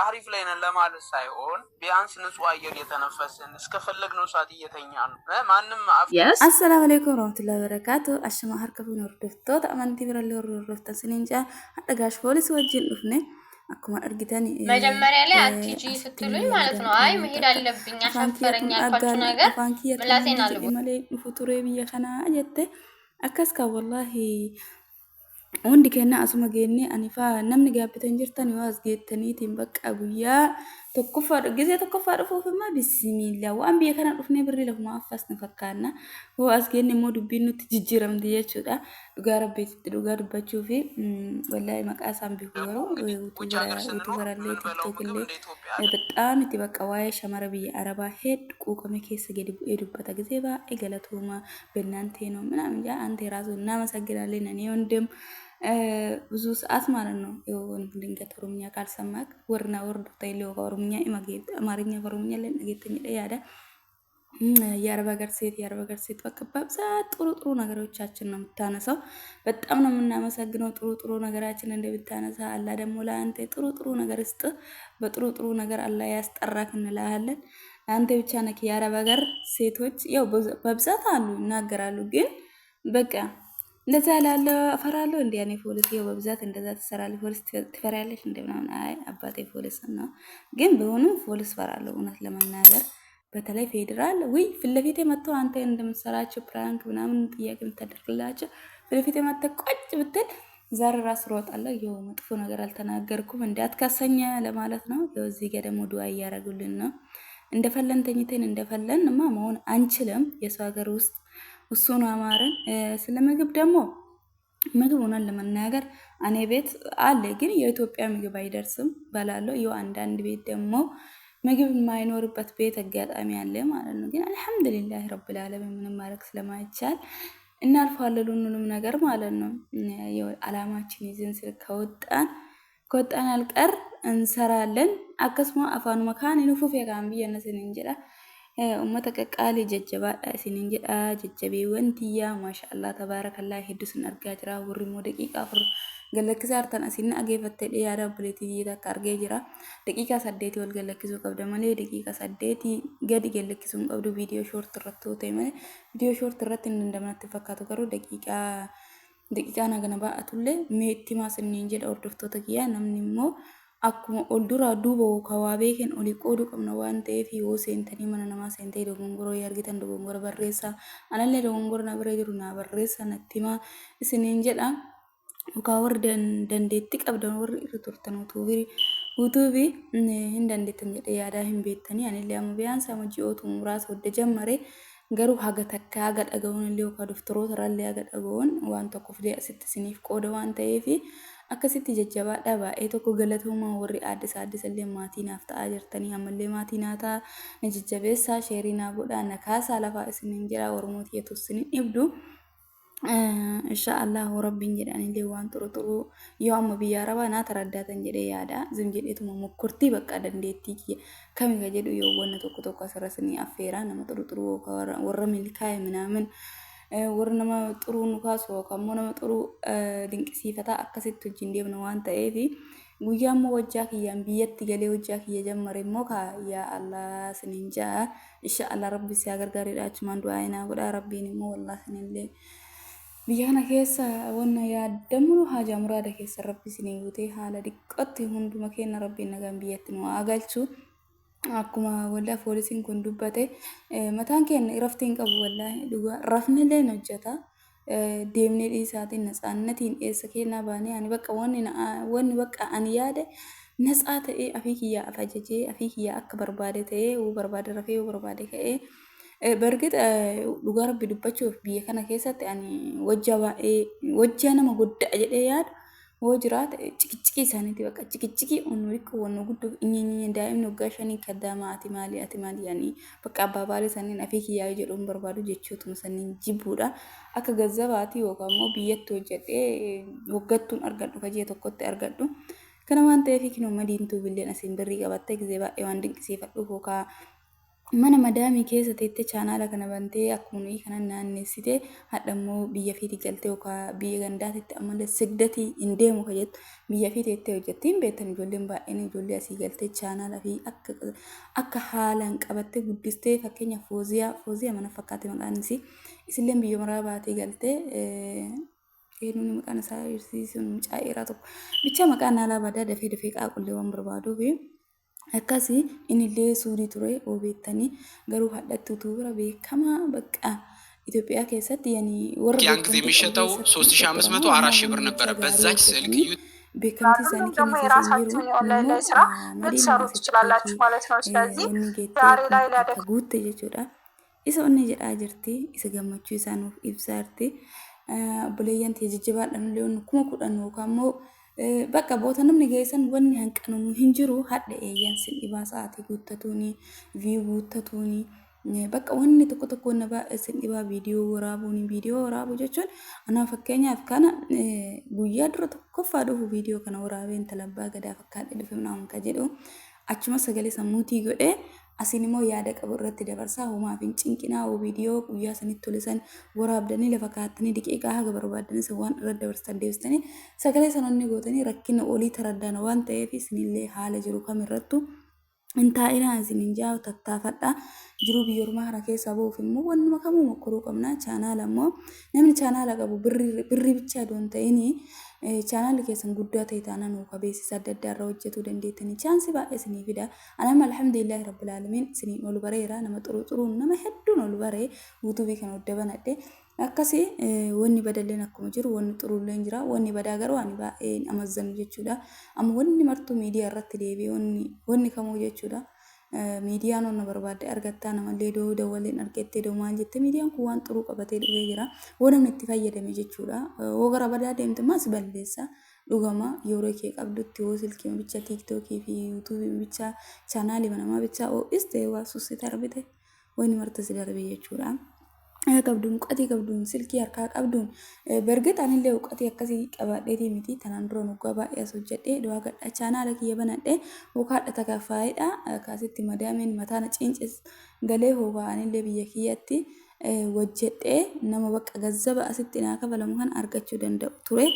አሪፍ ላይ ነን ለማለት ሳይሆን ቢያንስ ንጹህ አየር እየተነፈስን እስከፈለግነው ሰዓት እየተኛን ማንም አሰላሙ አለይኩም ወራህመቱላሂ ወበረካቱ አሽማ ሀርከቡን ወርደፍቶት አማንቲ ብራለ ወርደፍታ ስንንጃ አደጋሽ ፖሊስ ወጅን ዱፍኔ አኩማ እርግተን መጀመሪያ ላይ አትጂ ስትሉኝ ማለት ነው። አይ መሄድ አለብኝ አሻፈረኝ ያልኳችሁ ነገር ምላሴን አልቦ ማለ ፉቱሬ ብየከና አጀተ አከስካ ወላሂ Hundi kenna asuma geenne anifa namni gaabbitan jirtan yoo as geettaniitiin bakka guyyaa tokkoffaa dhufuufimma bismillah waan biyya kana dhufnee birrii lafuma affasni fakkaanna yoo as geenne immoo dubbiin nutti jijjiiramti jechuudha dhugaa rabbiitti dhugaa dubbachuu fi wallahi maqaa isaan bifu yeroo utubarallee tiktokillee በጣም itti bakka waa'ee shamara biyya arabaa hedduu quuqame keessa gadi bu'ee dubbata gisee baay'ee galatooma በእናንተ ነው ምናምን ያ አንተ ራሱ እናመሰግናለን እኔ ወንድም ብዙ ሰዓት ማለት ነው ድንገት ኦሮምኛ ካልሰማክ ወርና ወርድ ታይለው ኦሮምኛ ኢማጌት አማርኛ ኦሮምኛ ላይ ነገተኝ ያዳ የአረብ ሀገር ሴት በቃ በብዛት ጥሩ ነገሮቻችን ነው የምታነሳው። በጣም ነው የምናመሰግነው ጥሩ ነገራችን እንደምታነሳ አላ ደግሞ ለአንተ ጥሩ ነገር እስጥ በጥሩ ነገር አላ ያስጠራክ እንላለን። አንተ ብቻ ነክ የአረብ ሀገር ሴቶች ያው በብዛት አሉ ይናገራሉ ግን በቃ እንደዛ ያላለ አፈራለሁ እንዴ ያኔ ፖሊስ ይው በብዛት እንደዛ ተሰራለች ፖሊስ ትፈራለች እንደምናምን አይ አባቴ ፖሊስ ነው ግን በሆኑ ፖሊስ ፈራለሁ እውነት ለመናገር በተለይ ፌደራል ወይ ፍለፊቴ መጥተው አንተ እንደምትሰራቸው ፕራንክ ምናምን ጥያቄ የምታደርግላቸው ፍለፊቴ መጥተው ቆጭ ብትል ዛሬ ራስ ሮጣለሁ ይው መጥፎ ነገር አልተናገርኩም እንዳትካሰኛ ለማለት ነው ይው እዚህ ጋር ደግሞ ዱአ እያረጉልን ነው እንደፈለን ተኝተን እንደፈለንማ መሆን አንችልም የሰው ሀገር ውስጥ እሱን አማረን ስለምግብ ደግሞ ምግብ ሆነን ለመናገር እኔ ቤት አለ ግን የኢትዮጵያ ምግብ አይደርስም ባላለው ይው አንዳንድ ቤት ደግሞ ምግብ የማይኖርበት ቤት አጋጣሚ አለ ማለት ነው ግን አልহামዱሊላህ ረብል ዓለሚን ምንም ማድረግ ስለማይቻል እናልፋለን ሁሉንም ነገር ማለት ነው ይው አላማችን ይዘን ከወጣን አልቀር እንሰራለን አከስሞ አፋኑ መካን ይኑፉፍ ያጋም ቢየነሰን እንጀራ ummata qaqqaalee jajjabaadha isinin jedha jajjabeewwan tiyyaa maashaallah tabarakallah hedduun argaa jira warri immoo daqiiqaa 4 galakkisaa artan asin ageeffattee yaada buleetii takka argee jira daqiiqaa 8 wal galakkisuu qabda malee daqiiqaa 8 gadi galakkisuu qabdu viidiyoo short irratti ta'e malee viidiyoo short irratti ndamnatti fakkaatu garuu daqiiqaa nagana baa'atullee meetti maasiniin jedha hordoftoota kiyyaa namni immoo akkuma ol dura duuba kawaabee kan oli qoodu qabna waan ta'eef yoo seentanii mana namaa seentee dogongoroo argitan dogongora barreessa anallee dogongora na bira jiru na barreessa natti ma isiniin jedha ukaawar dandeetti qabdan warri irra turtan utuubi hin dandeettan jedhe yaada hin beektanii anillee amma biyaan sama ji'ootu muraasa hojja jammare garuu haga takka haga dhaga'uun illee ukaa doftoroota rallee haga dhaga'uun waan tokko fidee asitti isiniif qooda waan ta'eef akkasitti jajjabaadha baay'ee tokko galatoomaa warri addis-illee maatii naaf ta'aa jirtanii ammallee maatii naataa na jajjabeessaa sheerii naa godhaa na kaasaa lafaa isiniin jedha Oromootii yetuusiniin ibdu inshallah rabbiin jedhanillee waan ጥሩ yoo amma biyya arabaa naa taraddaatan jedhee yaada zim jedheetuma mukkurtii bakka dandeettii kiyya kamiga jedhu yoo wanna tokko asirrasanii affeeraa nama ጥሩ warra milkaa'e ምናምን warnama ጥሩ nukaas kammoo nama ጥሩ dinqisiifata akkasitti wajjin deemna waan ta'eef guyyaa immoo wajjaa kiyyaan biyyatti galee wajjaa kiyya jammare immoo yaa Allah sininja inshallah rabbi si gargaareedha achumaan du'aa ina godha rabbiin immoo wallahi sinillee biyya kana keessa wanna yaadamu haja muraada keessa rabbi sinin guutee haala diqqatti hunduma keenya rabbiin nagaan biyyatti nu agalchu akkuma walla poolisiin kun dubbate mataan keenya raftiin qabu wallahi dhugaa rafnillee hojjeta deemnee dhiisaatiin natsaannatiin eessa keenya baanee ani bakka wanni bakka ani yaade natsaa ta'ee afii kiyyaa afajajee afii kiyyaa akka barbaade ta'ee barbaade rafee barbaade ka'ee bargit dhugaa rabbi dubbachuuf biyya kana keessatti ani wajjaa nama guddaa jedhee yaadu wajiraat cikiciki isaaniiti bakka cikiciki onuriku wanno guddu inyenye daa'imni waggaa 5 kaddaama ati maali yani bakka abbaabaale sanniin afii kiyyaa jedhuun barbaadu jechuutum sanniin jibbuudha akka gazzabaati yookaan immoo biyyatti hojjedhee waggattuun argadhu kajee tokkotti argadhu kana waan ta'eef kinoo madiintuu billeen asiin birrii qabattee gizee baay'ee waan dinqisiifadhu hookaa mana madaamii keessa teettee chaanaala kana bantee akkuma nuyi kana naannessitee hadhammoo biyya fiitii galtee yookaan biyya gandaatitti ammallee sigdatii hin deemu ka jettu biyya fiitii teettee hojjettiin beektan ijoolleen baay'een ijoollee asii galtee chaanaala fi akka haalaan qabattee guddistee fakkeenya fooziyaa mana fakkaate maqaan isii isilleen biyya maraa baatee galtee eenyuun maqaan isaa ibsiisuun mucaa dheeraa tokko bicha maqaan haala badaa dafee qaaqullee waan barbaaduufi. Akkasii inillee suurii ture obeettanii garuu hadhattuu tuura beekamaa በቃ ኢትዮጵያ keessatti ያኒ ወርቅ ያን ጊዜ የሚሸጠው 3500 4000 ብር ነበረ በዛች ስልክ ቤከምቲ ዛኒ ደግሞ የራሳችሁን የኦንላይን ላይ ስራ ልትሰሩ ትችላላችሁ ማለት ነው። ስለዚህ ዛሬ ላይ ሊያደግ ጉት jechuudha isa onni jedhaa jirti isa gammachuu isaanuuf ibsaarti buleeyyan ta'e jijjibaadhaan illee kuma kudhan yookaan immoo bakka boota namni geessan wanni hanqanuu hin jiru hadda eeyyan sin dhibaa sa'aatii guuttatuuni viyuu guuttatuuni bakka wanni tokko nama sin dhibaa viidiyoo waraabuu jechuun anaa fakkeenyaaf kana guyyaa dura tokkoffaa dhufu viidiyoo kana waraabeen talabbaa gadaa fakkaadhe dhufe naamun ka jedhu achuma sagalee sammuutii godhee asin immoo yaada qabu irratti dabarsaa homaa fi cinqinaa viidiyoo guyyaa sanitti tolisan waraabdanii lafa kaa'attanii daqiiqaa haga barbaadanii waan irratti dabarsan deebistanii sagalee sanonni gootanii rakkina olii taraddaan waan ta'eef isinillee haala jiru kamirrattu intaa'inaa isin hinjaa tattaafadha jiru biyyoormaa kana keessa bu'uuf immoo wannuma kamuu mokkoruu qabna chaanaala immoo namni chaanaala qabu birri bichaa doon ta'inii chaanaali keessan guddaa ta'e taanaan nuuka beeksisa adda addaa irra hojjetuu dandeettanii chaansii baay'ee isinii fida anama alhamdulillahi rabbil aalamiin isinii ol bareera nama xuruun nama hedduun ol baree yuutuubii kana odda banadhe akkasii wanni badalleen akkuma jiru wanni xurulleen jira wanni badaa garuu ani baay'ee amazzanu jechuudha amma wanni martuu miidiyaa irratti deebi'e wanni kamuu jechuudha miidiyaan onna barbaadde argattaa namallee dawwaliin argattee maal jette miidiyaan kun waan xuruu qabatee dhufee jira waan namni itti fayyadame jechuudha hoo gara badaa deemte maas balleessa dhugama yeroo kee qabdutti hoo silkii bicha tiiktookii fi yuutuubii bicha chaanaalii manamaa bicha hoo istee waa suusi darbite wanni marta si darbe jechuudha. Qabduun uqqatii qabduun silkii harkaa qabduun berget anillee uqqatii akkasii qabaadheetii miti tanaan dura nuggaa baay'ee as hojjedhee du'aa gadhaa chaanaala kiyya banadhee hookaadha takaffaayidha kaasitti madaameen mataana cincis galee hookaa anillee biyya kiyyatti hojjedhee nama bakka gazzaba asitti naa kafalamu kan argachuu danda'u ture.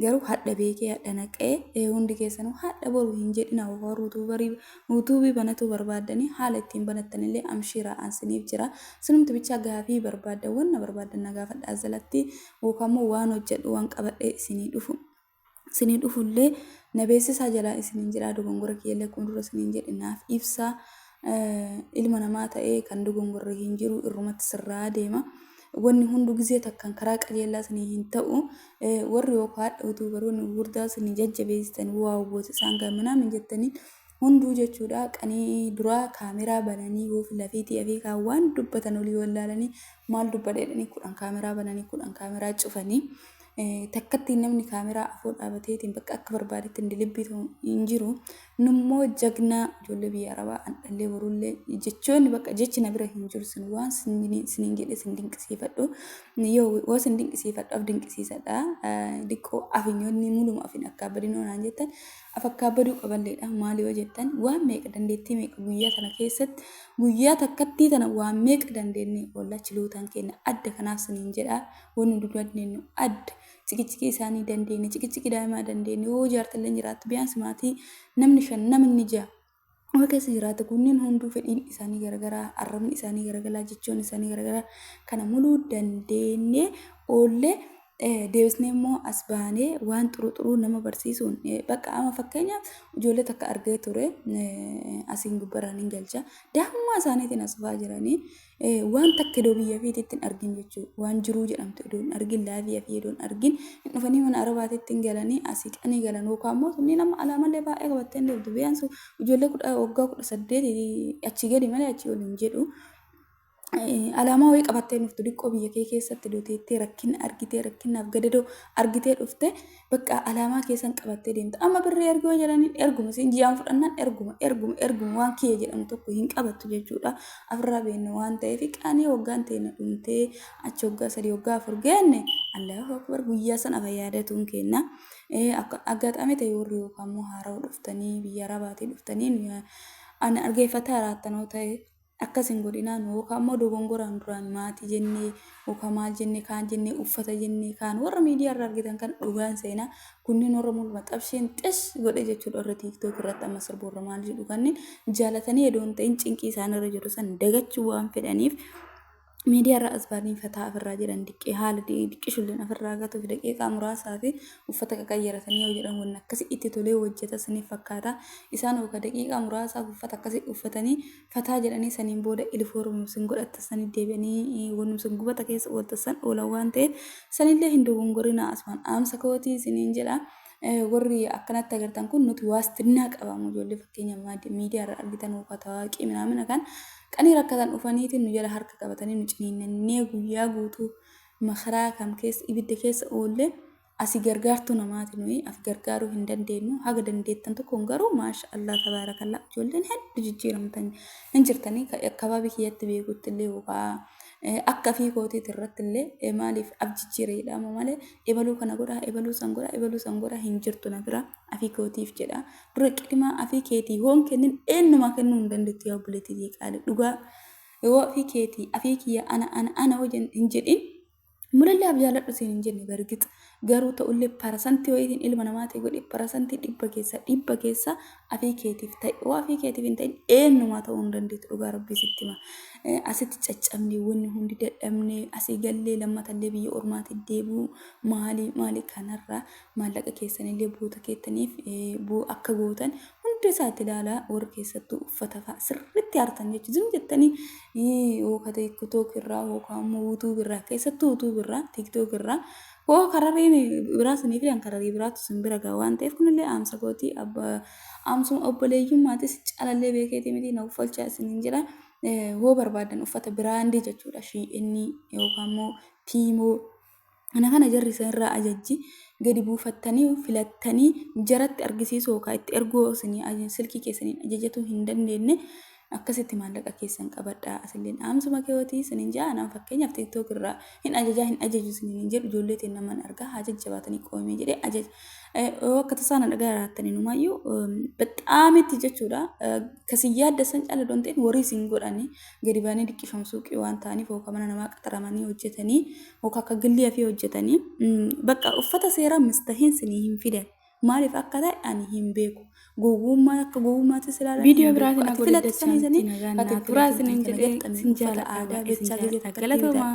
Garuu hadda beekee hadda naqee hundi keessanuu hadda boru hin jedhina yuutuubii banatu barbaadanii haala ittiin banattanillee amshiraa ansiniif jira sinumti bicha gaafii barbaadda wanna barbaaddan nagaafadha azalatti yookaan waan hojjedhu waan qabadhee isinii dhufullee na beeksisaa jalaa isiniin jira dogongora kiyyallee kun dura isiniin jedhinaaf ibsaa ilma namaa ta'ee kan dogongorra hin jiru irrumatti sirraa deema. Wanni hundu gizee takkan karaa qajeelaa sanii hin ta'u warri yookaan dhawutu baroonni gurguddaa sanii jajjabeessitan waa hubboota isaan gammanaa min jettanii hunduu jechuudha qanii duraa kaameraa bananii hoofi lafiitii fi waan dubbatan olii wallaalanii maal dubbadheedhanii 10 kaameraa bananii 10 kaameraa cufanii takkatti namni kaameraa afur dhaabateetiin bakka akka barbaadetti dilibbitu hin jiru nummoo jagnaa ijoollee biyya arabaa andhallee borullee jechoonni bakka jechi na bira hin jiru sin waan sinin jedhe sin dinqisiifadhu yoo waan sin dinqisiifadhaaf dinqisiisadha diqqoo afinyoonni muluma afin akka badinoo naan jettan afakkaa baduu qaballeedha maali yoo jettan waan meeqa dandeettii meeqa guyyaa sana keessatti guyyaa takkatti tana waan meeqa dandeenye walla chilootaan kenna adda kanaaf sinin jedha wanni duduu dandeenyu adda cikiciki isaanii dandeenye cikiciki daa'imaa dandeenye yoo jaartallee jiraattu biyaansi maatii namni 5 namni 6 Oke keessa jiraatu kunniin hunduu fedhiin isaanii garagaraa arrabni isaanii garagaraa jechoon isaanii garagaraa kana muluu dandeenye oollee deebisnee immoo as baanee waan xuru nama barsiisuun bakka ama fakkeenyaaf ijoollee takka argee ture asiin gubbaraan hin galcha daa'imummaa isaaniitiin as ba'aa jiranii waan takka iddoo biyya fiitiitti hin argin jechuudha waan jiruu jedhamtu iddoo hin argin laafii fi iddoo hin argin hin dhufanii mana arabaatiitti hin galanii asii qanii galan yookaan immoo sunni nama alaamallee baay'ee qabattee hin deemtu biyyaan ijoollee waggaa 18 achi gadi malee achi ol hin jedhu. Alaamaa wayii qabattee dhuftu diqqoo biyya kee keessatti dooteettee rakkina argitee rakkinaaf gadadoo argitee dhufte bakka alaamaa keessan qabattee deemta amma birree ergoo jedhanii erguma siin jiyaan fudhannaan erguma waan kiyya jedhamu tokko hin qabattu jechuudha afirraa beekne waan ta'eef qaanii waggaan teena dhumtee achi waggaa 3 waggaa 4 geenne Allahu akbar guyyaa sana fayyadatuun kenna aggaxame ta'e warri yookaan immoo haarawa dhuftanii biyya arabaatii dhuftanii ani argeeffataa raattanoo ta'e akkasin godhinaan yookaan immoo dogongoraan duraan maatii jennee yookaan maal jennee kaan jennee uffata jennee kaan warra miidiyaa irraa argitan kan dhugaan seenaa kunniin warra mul'uma xabsheen xis godhe jechuudha irra tiiktook irratti amma sirboorra maal jedhu kanneen jaalatanii edoon ta'in cinqii isaan irra jiru san dagachuu waan fedhaniif miidiyaa irraa asbaanii fataa ofirraa jedhan diqqee haala diqqishulleen ofirraa gatuuf daqiiqaa muraasaa fi uffata qaqayyaratanii yoo jedhan wanni akkasii itti tolee hojjeta saniif fakkaata isaan yookaan daqiiqaa muraasaaf uffata akkasii uffatanii fataa jedhanii saniin booda ilifoormuu sin godhatta sanii deebi'anii wannum sin gubata keessa ooltasan oolan waan ta'eef sanillee hin dogongorina asmaan aamsa kootii siniin jedha. Warri akkanatti agartan kun nuti waastinnaa qabamu ijoollee fakkeenya miidiyaa irraa argitan yookaan tawaaqii minamina kan qanii rakkatan dhufaniitiin nu jala harka qabatanii nu ciniinnannee guyyaa guutuu makaraa kam keessa ibidda keessa oolle asii gargaartuu namaati nuyi af gargaaruu hin dandeenyu haga dandeettan tokkoon garuu maasha Allah tabaarakallaa ijoolleen hedduu jijjiiramtan hin jirtanii akkabaabii kiyyatti beekutti illee yookaan akka fi kootiit irratti illee maaliif abjijjiireedha malee ebaluu kana godha ebaluu san godha hin jirtu na bira afii kootiif jedha dura qidima afii keetii hoon kennin eenyuma kennuu hin dandeettu yaa obboleettii qaali dhugaa yoo afii keetii afii kiyya ana hojii hin jedhin mulallee abjaaladhu siin hin jenne bargit garuu ta'ullee parasantii wayitiin ilma namaatii godhe parasantii dhibba keessa afii keetiif ta'e waa afii keetiif hin ta'in eenyuma ta'uu hin dandeettu dhugaa rabbii sitti hima. Asitti caccabnee wanni hundi dadhabnee asii gallee lammatallee biyya ormaatti deebi'u maali kanarraa maallaqa keessanillee boota keettaniif akka gootan hundi isaatti ilaalaa warra keessattuu uffata fa'a sirriitti aartan jechuun jettanii yookaan tiktook irraa yookaan yuutuub irraa keessattuu yuutuub irraa tiktook irraa hoo karareen biraa sanii fi kararee biraatu sin bira gaa waan ta'eef kunillee aamsa gootii aamsuma obboleeyyummaatis calallee beekeetii miti na uffalchaa isiniin jira. Hoo barbaadan uffata biraandii jechuudha shi'inni yookaan immoo tiimoo kana jarri san irraa ajajji gadi buufattanii filattanii jaratti argisiisu yookaan itti erguu silkii keessaniin ajajatu hin dandeenye akkasitti maallaqa keessan qabadhaa asilleen aamsuma keewwatii siniin ja'anaan fakkeenyaaf tiktook irraa hin ajaju siniin jedhu ijoollee tiin naman argaa haa jajjabaatanii qoomee jedhee ajaja akka tasaan dhagaa irraatanii numaayyuu baxaamitti jechuudha kasii yaadda san caala doon ta'in warii siin godhanii gadi baanii dhiqqifamsuuqii waan ta'aniif yookaan mana namaa qaxaramanii hojjetanii yookaan akka gillii fi hojjetanii bakka uffata seeraa mistahiin sinii hin fidan maaliif akka ta'e ani hin beeku. Gogummaa akka gogummaattis ilaalaa viidiyoo biraatiin akka godhachaa ati turaa isiniin jedhee sin jala aadaa jechaa galatoomaa.